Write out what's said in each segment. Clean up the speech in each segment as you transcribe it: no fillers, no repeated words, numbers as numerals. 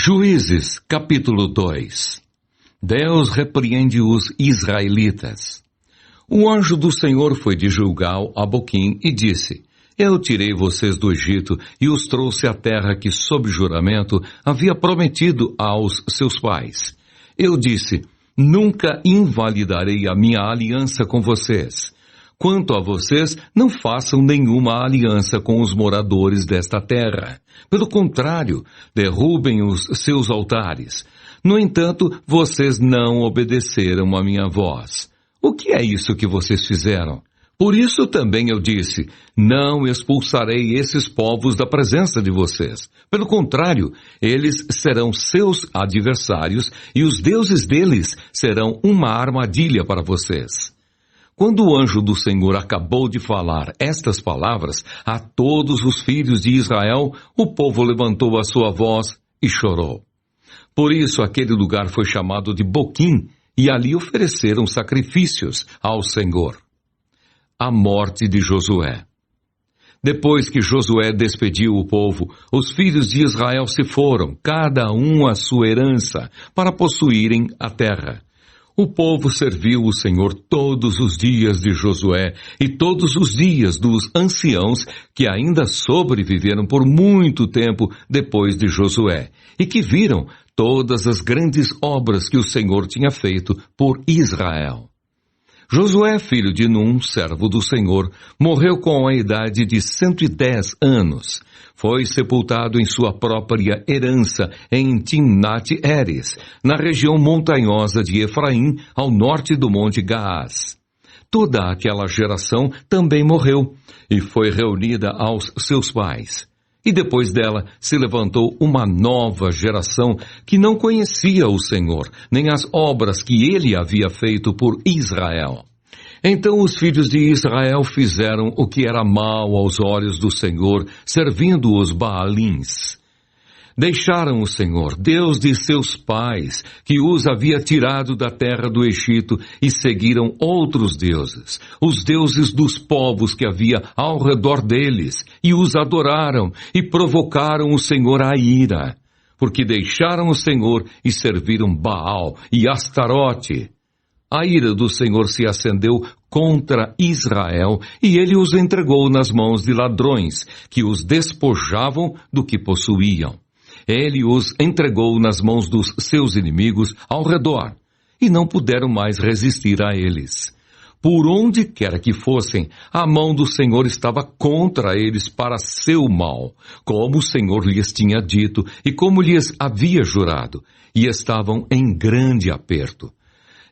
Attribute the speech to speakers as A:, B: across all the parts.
A: Juízes, capítulo 2. Deus repreende os israelitas. O anjo do Senhor foi de Gilgal a Boquim e disse: Eu tirei vocês do Egito e os trouxe à terra que, sob juramento, havia prometido aos seus pais. Eu disse: Nunca invalidarei a minha aliança com vocês. Quanto a vocês, não façam nenhuma aliança com os moradores desta terra. Pelo contrário, derrubem os seus altares. No entanto, vocês não obedeceram à minha voz. O que é isso que vocês fizeram? Por isso também eu disse: não expulsarei esses povos da presença de vocês. Pelo contrário, eles serão seus adversários e os deuses deles serão uma armadilha para vocês. Quando o anjo do Senhor acabou de falar estas palavras a todos os filhos de Israel, o povo levantou a sua voz e chorou. Por isso aquele lugar foi chamado de Boquim, e ali ofereceram sacrifícios ao Senhor. A morte de Josué. Depois que Josué despediu o povo, os filhos de Israel se foram, cada um à sua herança, para possuírem a terra. O povo serviu o Senhor todos os dias de Josué e todos os dias dos anciãos que ainda sobreviveram por muito tempo depois de Josué e que viram todas as grandes obras que o Senhor tinha feito por Israel. Josué, filho de Num, servo do Senhor, morreu com a idade de 110 anos. Foi sepultado em sua própria herança em Timnat-Heres, na região montanhosa de Efraim, ao norte do monte Gaás. Toda aquela geração também morreu e foi reunida aos seus pais. E depois dela se levantou uma nova geração que não conhecia o Senhor, nem as obras que ele havia feito por Israel. Então os filhos de Israel fizeram o que era mal aos olhos do Senhor, servindo os Baalins. Deixaram o Senhor, Deus de seus pais, que os havia tirado da terra do Egito, e seguiram outros deuses, os deuses dos povos que havia ao redor deles, e os adoraram, e provocaram o Senhor à ira, porque deixaram o Senhor e serviram Baal e Astarote. A ira do Senhor se acendeu contra Israel, e ele os entregou nas mãos de ladrões, que os despojavam do que possuíam. Ele os entregou nas mãos dos seus inimigos ao redor, e não puderam mais resistir a eles. Por onde quer que fossem, a mão do Senhor estava contra eles para seu mal, como o Senhor lhes tinha dito e como lhes havia jurado, e estavam em grande aperto.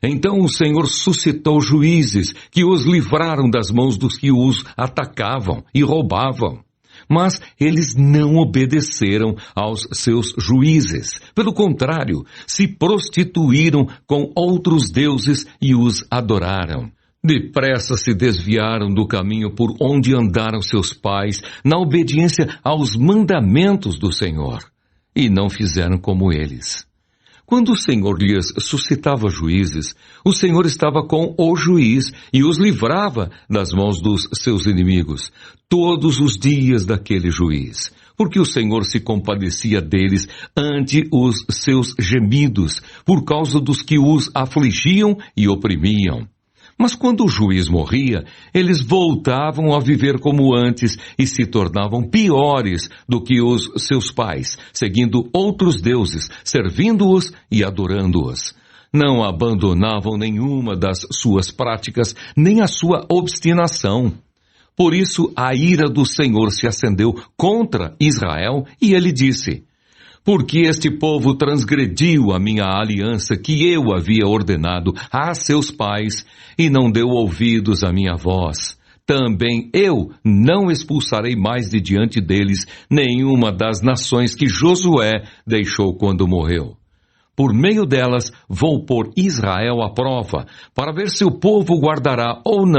A: Então o Senhor suscitou juízes que os livraram das mãos dos que os atacavam e roubavam. Mas eles não obedeceram aos seus juízes. Pelo contrário, se prostituíram com outros deuses e os adoraram. Depressa se desviaram do caminho por onde andaram seus pais, na obediência aos mandamentos do Senhor, e não fizeram como eles. Quando o Senhor lhes suscitava juízes, o Senhor estava com o juiz e os livrava das mãos dos seus inimigos, todos os dias daquele juiz, porque o Senhor se compadecia deles ante os seus gemidos, por causa dos que os afligiam e oprimiam. Mas quando o juiz morria, eles voltavam a viver como antes e se tornavam piores do que os seus pais, seguindo outros deuses, servindo-os e adorando-os. Não abandonavam nenhuma das suas práticas, nem a sua obstinação. Por isso a ira do Senhor se acendeu contra Israel e ele disse: porque este povo transgrediu a minha aliança que eu havia ordenado a seus pais e não deu ouvidos à minha voz. Também eu não expulsarei mais de diante deles nenhuma das nações que Josué deixou quando morreu. Por meio delas vou pôr Israel à prova, para ver se o povo guardará ou não